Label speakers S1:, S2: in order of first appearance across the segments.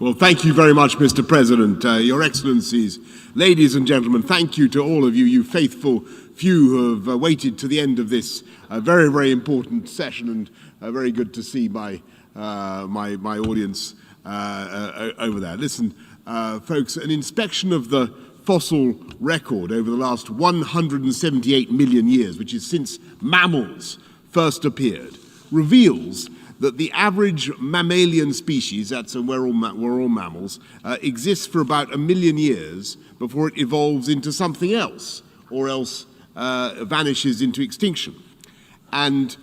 S1: Well, thank you very much, Mr. President. Your Excellencies, ladies and gentlemen, thank you to all of you, you faithful few who have waited to the end of this very, very important session, and very good to see my audience over there. Listen, folks, an inspection of the fossil record over the last 178 million years, which is since mammals first appeared, reveals that the average mammalian species, that's we're all mammals, exists for about 1 million years before it evolves into something else, or else vanishes into extinction. And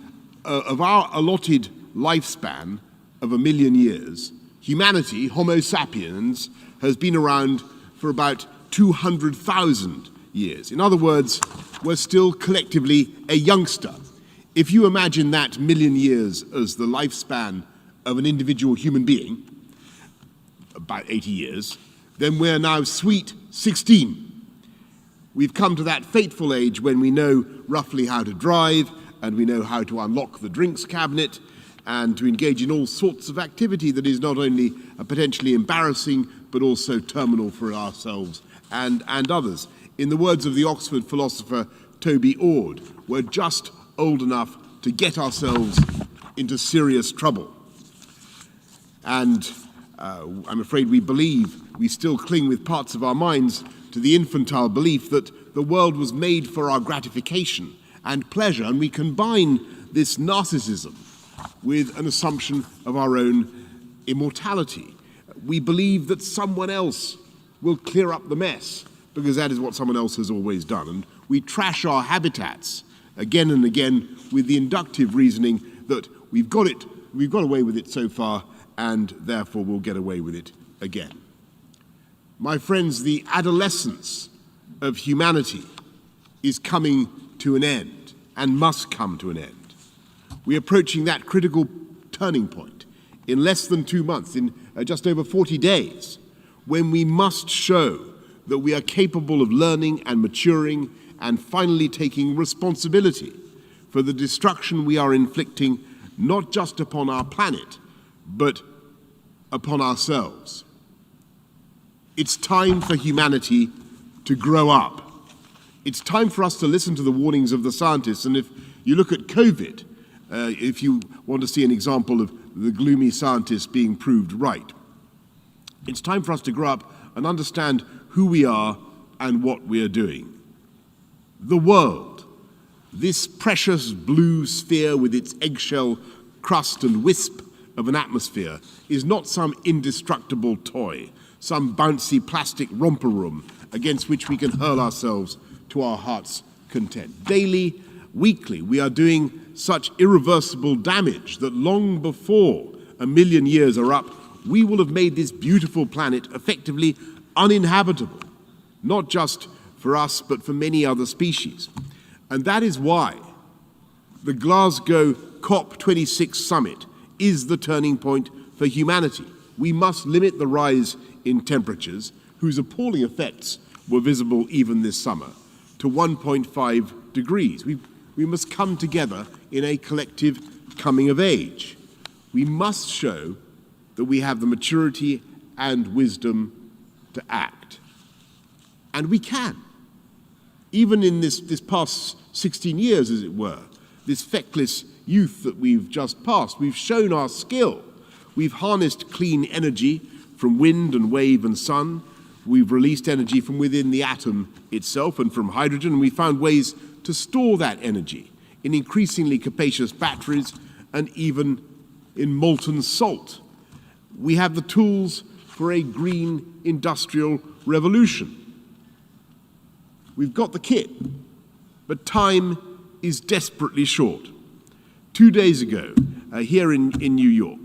S1: of our allotted lifespan of 1 million years, humanity, Homo sapiens, has been around for about 200,000 years. In other words, we're still collectively a youngster. If you imagine that 1 million years as the lifespan of an individual human being, about 80 years, then we're now sweet 16. We've come to that fateful age when we know roughly how to drive, and we know how to unlock the drinks cabinet, and to engage in all sorts of activity that is not only potentially embarrassing, but also terminal for ourselves and others. In the words of the Oxford philosopher Toby Ord, we're just old enough to get ourselves into serious trouble. And I'm afraid we still cling with parts of our minds to the infantile belief that the world was made for our gratification and pleasure, and we combine this narcissism with an assumption of our own immortality. We believe that someone else will clear up the mess, because that is what someone else has always done. And we trash our habitats again and again with the inductive reasoning that we've got away with it so far, and therefore we'll get away with it again. My friends, the adolescence of humanity is coming to an end, and must come to an end. We're approaching that critical turning point in less than 2 months, in just over 40 days, when we must show that we are capable of learning and maturing and finally taking responsibility for the destruction we are inflicting, not just upon our planet, but upon ourselves. It's time for humanity to grow up. It's time for us to listen to the warnings of the scientists. And if you look at COVID, if you want to see an example of the gloomy scientists being proved right, it's time for us to grow up and understand who we are and what we are doing. The world, this precious blue sphere with its eggshell crust and wisp of an atmosphere, is not some indestructible toy, some bouncy plastic romper room against which we can hurl ourselves to our heart's content. Daily, weekly, we are doing such irreversible damage that long before 1 million years are up, we will have made this beautiful planet effectively uninhabitable, not just for us, but for many other species. And that is why the Glasgow COP26 summit is the turning point for humanity. We must limit the rise in temperatures, whose appalling effects were visible even this summer, to 1.5 degrees. We must come together in a collective coming of age. We must show that we have the maturity and wisdom to act. And we can. Even in this past 16 years, as it were, this feckless youth that we've just passed, we've shown our skill. We've harnessed clean energy from wind and wave and sun. We've released energy from within the atom itself and from hydrogen, and we found ways to store that energy in increasingly capacious batteries and even in molten salt. We have the tools for a green industrial revolution. We've got the kit, but time is desperately short. 2 days ago, here in New York,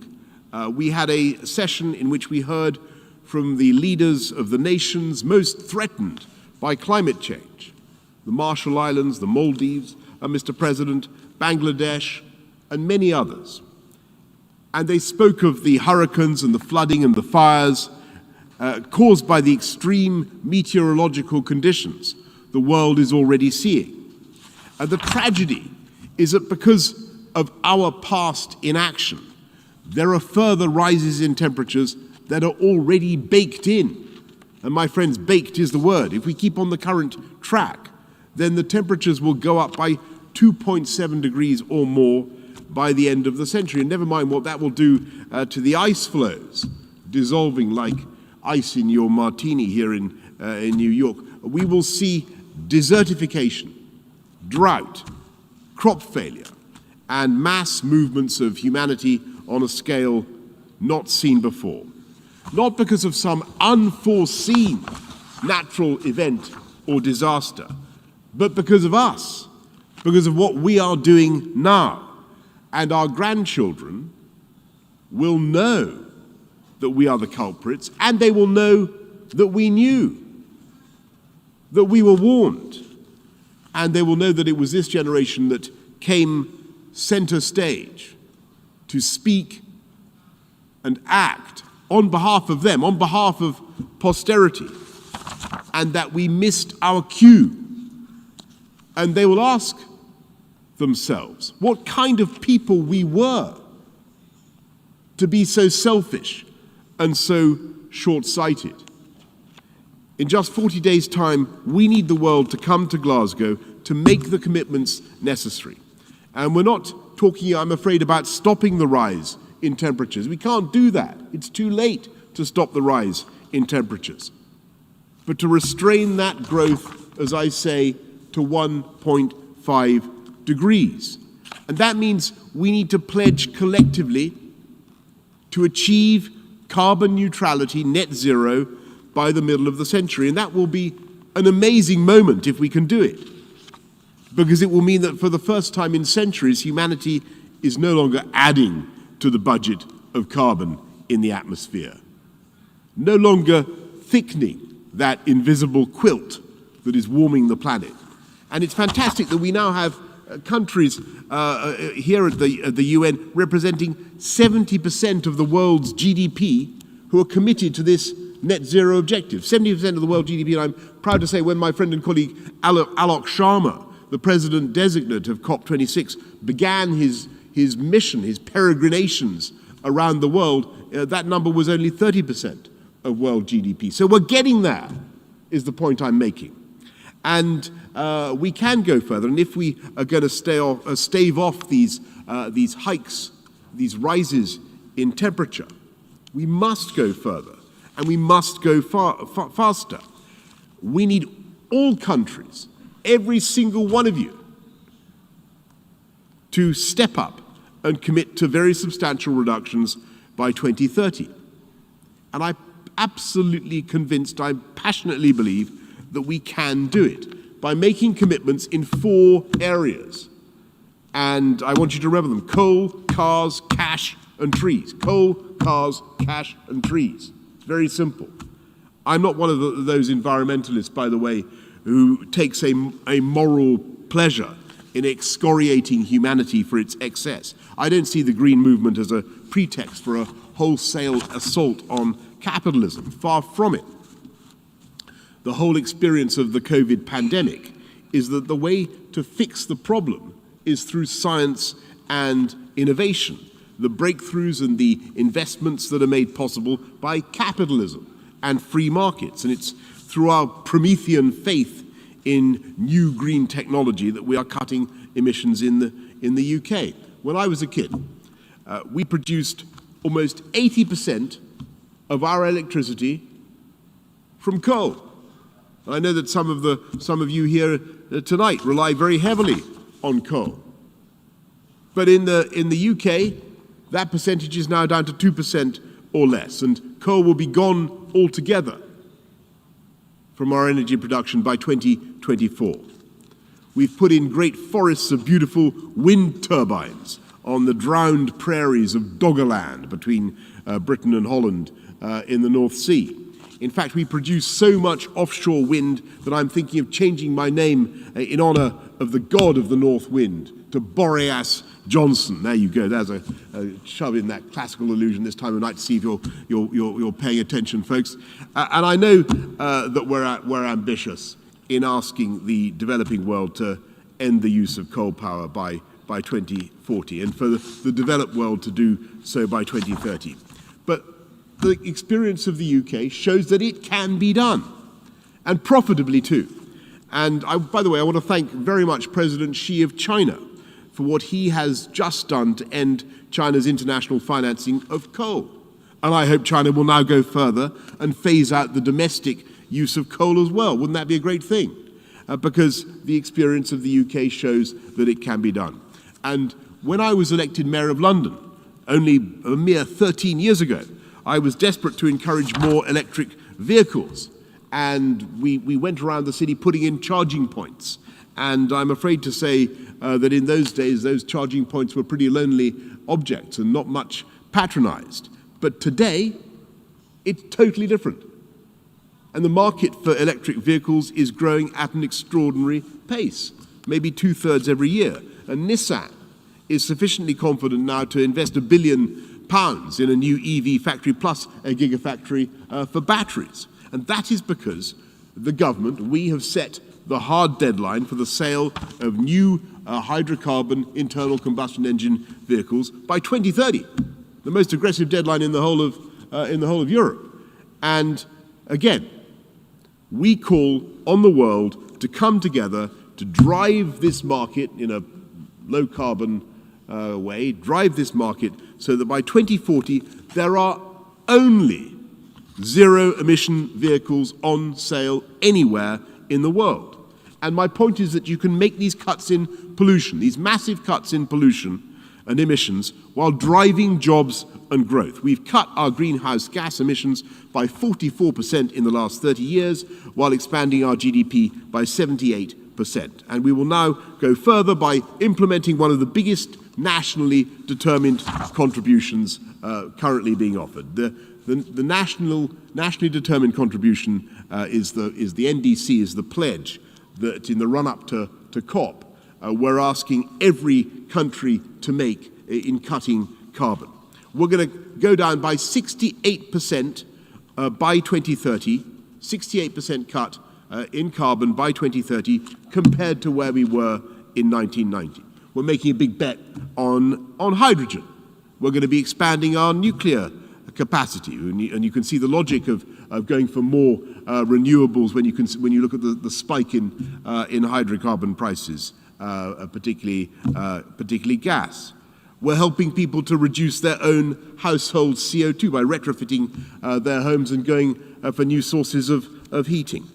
S1: we had a session in which we heard from the leaders of the nations most threatened by climate change: the Marshall Islands, the Maldives, Mr. President, Bangladesh, and many others. And they spoke of the hurricanes and the flooding and the fires caused by the extreme meteorological conditions the world is already seeing. And the tragedy is that because of our past inaction, there are further rises in temperatures that are already baked in. And my friends, baked is the word. If we keep on the current track, then the temperatures will go up by 2.7 degrees or more by the end of the century. And never mind what that will do to the ice flows, dissolving like ice in your martini here in New York. We will see desertification, drought, crop failure, and mass movements of humanity on a scale not seen before. Not because of some unforeseen natural event or disaster, but because of us, because of what we are doing now. And our grandchildren will know that we are the culprits, and they will know that we knew, that we were warned, and they will know that it was this generation that came center stage to speak and act on behalf of them, on behalf of posterity, and that we missed our cue. And they will ask themselves what kind of people we were to be so selfish and so short-sighted. In just 40 days' time, we need the world to come to Glasgow to make the commitments necessary. And we're not talking, I'm afraid, about stopping the rise in temperatures. We can't do that. It's too late to stop the rise in temperatures. But to restrain that growth, as I say, to 1.5 degrees. And that means we need to pledge collectively to achieve carbon neutrality, net zero, by the middle of the century. And that will be an amazing moment if we can do it, because it will mean that for the first time in centuries, humanity is no longer adding to the budget of carbon in the atmosphere, no longer thickening that invisible quilt that is warming the planet. And it's fantastic that we now have countries here at the UN representing 70% of the world's GDP who are committed to this net zero objective. 70% of the world GDP, and I'm proud to say when my friend and colleague Alok Sharma, the president-designate of COP26, began his mission, his peregrinations around the world, that number was only 30% of world GDP. So we're getting there, is the point I'm making. And we can go further. And if we are going to stave off these hikes, these rises in temperature, we must go further, and we must go faster. We need all countries, every single one of you, to step up and commit to very substantial reductions by 2030. And I'm absolutely convinced, I passionately believe, that we can do it by making commitments in 4 areas. And I want you to remember them: coal, cars, cash, and trees. Coal, cars, cash, and trees. It's very simple. I'm not one of those environmentalists, by the way, who takes a moral pleasure in excoriating humanity for its excess. I don't see the green movement as a pretext for a wholesale assault on capitalism. Far from it. The whole experience of the COVID pandemic is that the way to fix the problem is through science and innovation, the breakthroughs and the investments that are made possible by capitalism and free markets. And it's through our Promethean faith in new green technology that we are cutting emissions in the UK. When I was a kid, we produced almost 80% of our electricity from coal. I know that some of you here tonight rely very heavily on coal. But in the UK, that percentage is now down to 2% or less, and coal will be gone altogether from our energy production by 2024. We've put in great forests of beautiful wind turbines on the drowned prairies of Doggerland between Britain and Holland in the North Sea. In fact, we produce so much offshore wind that I'm thinking of changing my name in honor of the god of the North Wind to Boris Johnson. There you go. There's a shove in that classical allusion this time of night to see if you're paying attention, folks. And I know that we're ambitious in asking the developing world to end the use of coal power by 2040, and for the developed world to do so by 2030. But the experience of the UK shows that it can be done, and profitably too. And by the way, I want to thank very much President Xi of China for what he has just done to end China's international financing of coal. And I hope China will now go further and phase out the domestic use of coal as well. Wouldn't that be a great thing? Because the experience of the UK shows that it can be done. And when I was elected Mayor of London, only a mere 13 years ago, I was desperate to encourage more electric vehicles. And we went around the city putting in charging points. And I'm afraid to say that in those days, those charging points were pretty lonely objects and not much patronized. But today, it's totally different. And the market for electric vehicles is growing at an extraordinary pace, maybe 2/3 every year. And Nissan is sufficiently confident now to invest £1 billion in a new EV factory plus a gigafactory for batteries. And that is because the government, we have set the hard deadline for the sale of new hydrocarbon internal combustion engine vehicles by 2030, the most aggressive deadline in the whole of Europe. And again, we call on the world to come together to drive this market in a low-carbon way, drive this market so that by 2040 there are only zero-emission vehicles on sale anywhere in the world. And my point is that you can make these cuts in pollution, these massive cuts in pollution and emissions, while driving jobs and growth. We've cut our greenhouse gas emissions by 44% in the last 30 years, while expanding our GDP by 78%. And we will now go further by implementing one of the biggest nationally determined contributions currently being offered. The nationally determined contribution is the NDC, is the pledge that in the run-up to COP, we're asking every country to make in cutting carbon. We're going to go down by 68% by 2030, 68% cut in carbon by 2030 compared to where we were in 1990. We're making a big bet on hydrogen. We're going to be expanding our nuclear capacity, and you can see the logic of going for more renewables when you look at the spike in hydrocarbon prices, particularly gas. We're helping people to reduce their own household CO2 by retrofitting their homes and going for new sources of heating.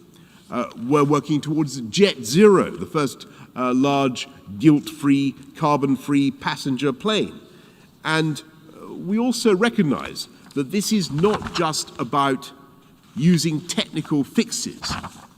S1: We're working towards Jet Zero, the first large guilt-free, carbon-free passenger plane. And we also recognize that this is not just about using technical fixes,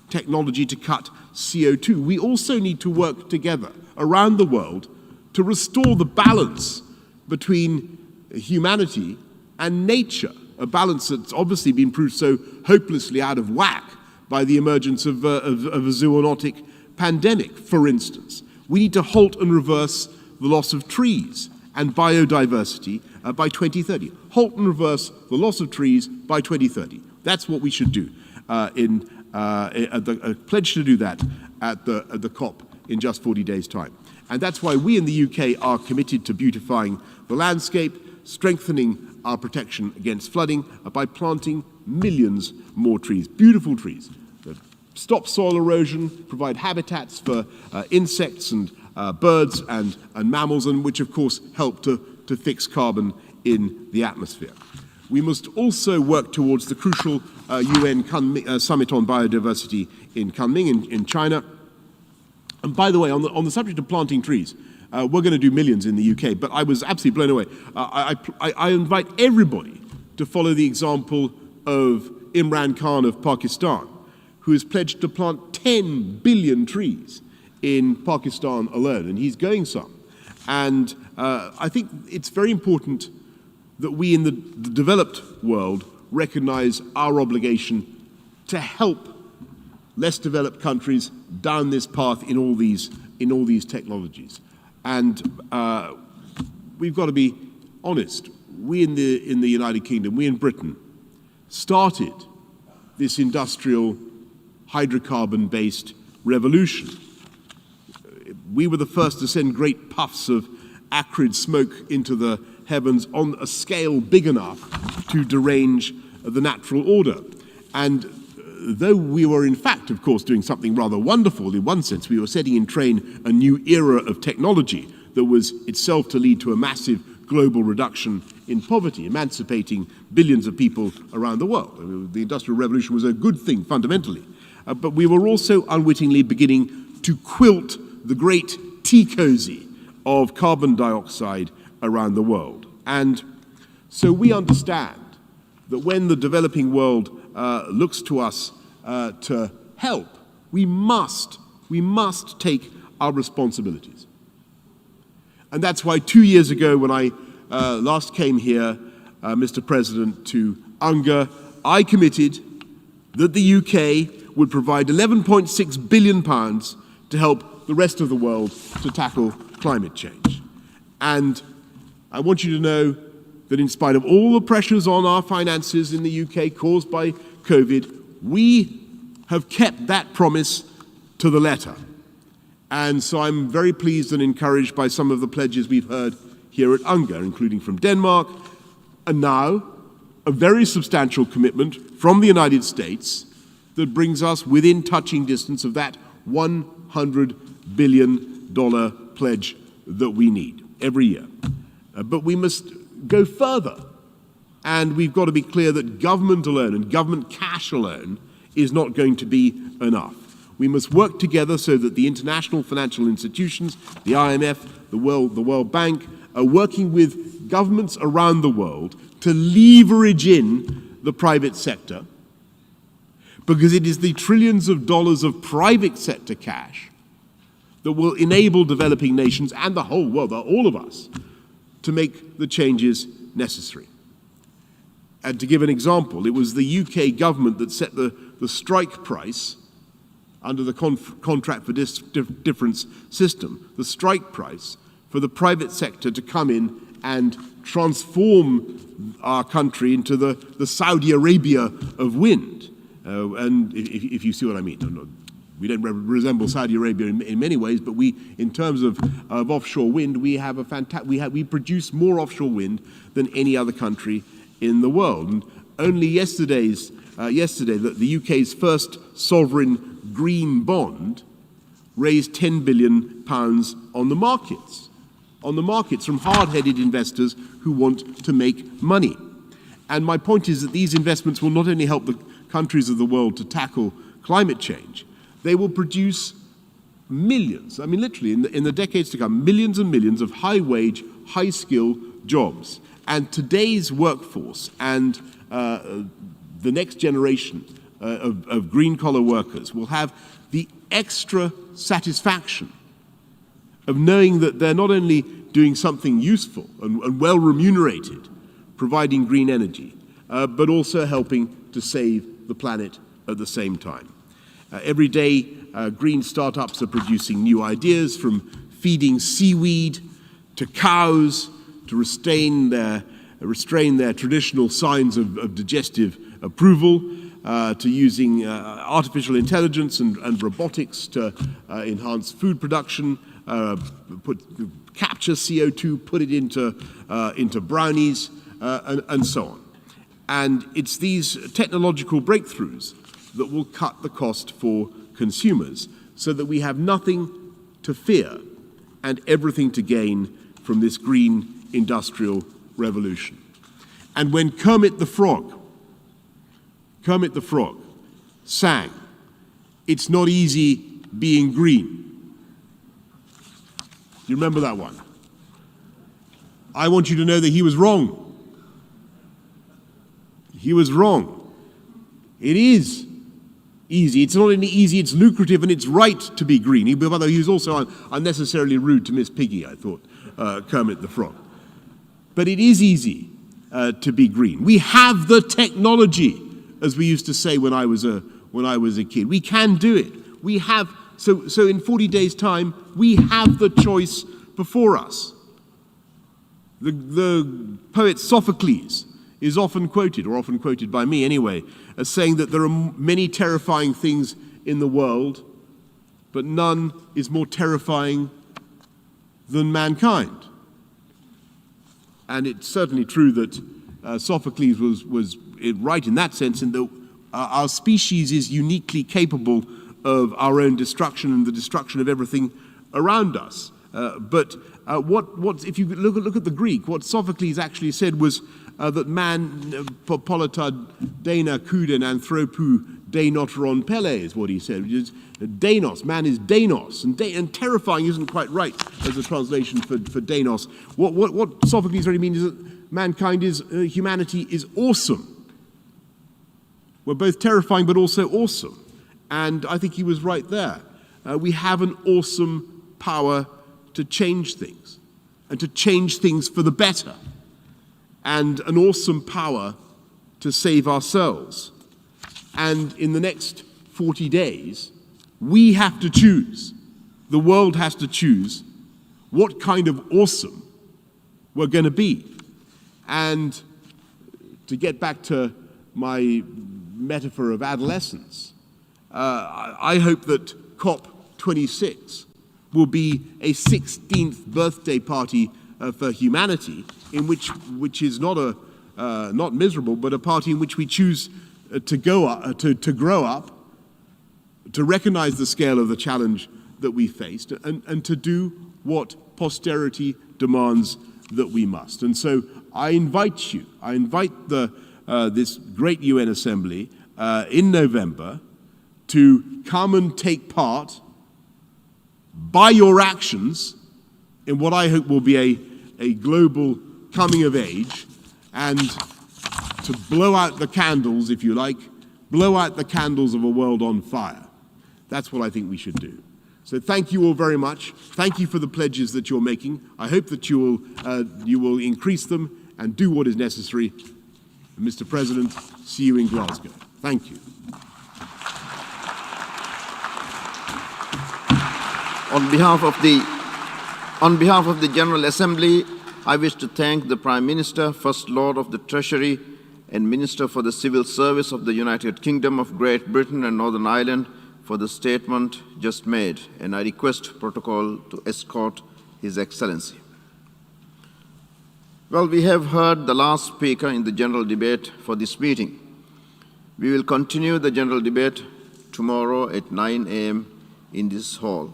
S1: technology to cut CO2. We also need to work together around the world to restore the balance between humanity and nature, a balance that's obviously been proved so hopelessly out of whack by the emergence of a zoonotic pandemic, for instance. We need to halt and reverse the loss of trees and biodiversity by 2030. Halt and reverse the loss of trees by 2030. That's what we should do. A pledge to do that at the COP in just 40 days' time. And that's why we in the UK are committed to beautifying the landscape, strengthening our protection against flooding by planting millions more trees, beautiful trees that stop soil erosion, provide habitats for insects and birds and mammals, and which of course help to fix carbon in the atmosphere. We must also work towards the crucial UN Summit on Biodiversity in Kunming in China. And by the way, on the subject of planting trees, we're going to do millions in the UK, but I was absolutely blown away. I invite everybody to follow the example of Imran Khan of Pakistan, who has pledged to plant 10 billion trees in Pakistan alone, and he's going some. And I think it's very important that we in the developed world recognize our obligation to help less developed countries down this path in all these technologies. And we've got to be honest. We in the United Kingdom, we in Britain, started this industrial hydrocarbon-based revolution. We were the first to send great puffs of acrid smoke into the heavens on a scale big enough to derange the natural order. And though we were in fact, of course, doing something rather wonderful in one sense, we were setting in train a new era of technology that was itself to lead to a massive global reduction in poverty, emancipating billions of people around the world. I mean, the Industrial Revolution was a good thing fundamentally, but we were also unwittingly beginning to quilt the great tea cozy of carbon dioxide around the world. And so we understand that when the developing world looks to us to help, we must take our responsibilities. And that's why 2 years ago when I last came here, Mr. President, to UNGA, I committed that the UK would provide £11.6 billion to help the rest of the world to tackle climate change. And I want you to know that in spite of all the pressures on our finances in the UK caused by COVID, we have kept that promise to the letter. And so I'm very pleased and encouraged by some of the pledges we've heard here at UNGA, including from Denmark, and now a very substantial commitment from the United States that brings us within touching distance of that $100 billion pledge that we need every year. But we must go further, and we've got to be clear that government alone and government cash alone is not going to be enough. We must work together so that the international financial institutions, the IMF, the World Bank, are working with governments around the world to leverage in the private sector, because it is the trillions of dollars of private sector cash that will enable developing nations and the whole world, all of us, to make the changes necessary. And to give an example, it was the UK government that set the strike price under the contract for difference system, the strike price for the private sector to come in and transform our country into the Saudi Arabia of wind. And if you see what I mean. We don't resemble Saudi Arabia in many ways, but we, in terms of offshore wind, we have we produce more offshore wind than any other country in the world. And only yesterday, the UK's first sovereign green bond raised £10 billion on the markets from hard-headed investors who want to make money. And my point is that these investments will not only help the countries of the world to tackle climate change, they will produce millions, I mean literally in the decades to come, millions and millions of high-wage, high-skill jobs. And today's workforce and the next generation of green-collar workers will have the extra satisfaction of knowing that they're not only doing something useful and well remunerated, providing green energy, but also helping to save the planet at the same time. Every day, green startups are producing new ideas, from feeding seaweed to cows to restrain their traditional signs of digestive approval, to using artificial intelligence and robotics to enhance food production, capture CO2, put it into brownies, and so on. And it's these technological breakthroughs that will cut the cost for consumers, so that we have nothing to fear and everything to gain from this green industrial revolution. And when Kermit the Frog sang, "It's not easy being green." Do you remember that one? I want you to know that he was wrong. He was wrong. It is easy. It's not only easy, it's lucrative, and it's right to be green. By the way, he was also unnecessarily rude to Miss Piggy, I thought, Kermit the Frog. But it is easy to be green. We have the technology, as we used to say when I was a kid. We can do it. We have, so in 40 days' time, we have the choice before us. The poet Sophocles is often quoted by me anyway, as saying that there are many terrifying things in the world, but none is more terrifying than mankind. And it's certainly true that Sophocles was right in that sense, in that our species is uniquely capable of our own destruction and the destruction of everything around us. But if you look at the Greek, what Sophocles actually said was that man, politad dena kuden anthropou deinoteron pele, is what he said, which is Denos. Man is Denos, and terrifying isn't quite right as a translation for Denos. What Sophocles really means is that mankind humanity is awesome. We're both terrifying but also awesome. And I think he was right there. We have an awesome power to change things, and to change things for the better, and an awesome power to save ourselves. And in the next 40 days, we have to choose, the world has to choose, what kind of awesome we're going to be. And to get back to my metaphor of adolescence, I hope that COP26 will be a 16th birthday party for humanity, in which is not miserable, but a party in which we choose to grow up, to recognize the scale of the challenge that we faced, and to do what posterity demands that we must. And so I invite this great UN Assembly in November to come and take part by your actions in what I hope will be a global coming of age, and to blow out the candles, if you like, blow out the candles of a world on fire. That's what I think we should do. So thank you all very much. Thank you for the pledges that you're making. I hope that you will increase them and do what is necessary. And Mr. President, see you in Glasgow. Thank you.
S2: On behalf of the General Assembly, I wish to thank the Prime Minister, First Lord of the Treasury, and Minister for the Civil Service of the United Kingdom of Great Britain and Northern Ireland for the statement just made, and I request protocol to escort His Excellency. Well, we have heard the last speaker in the general debate for this meeting. We will continue the general debate tomorrow at 9 a.m. in this hall.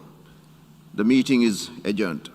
S2: The meeting is adjourned.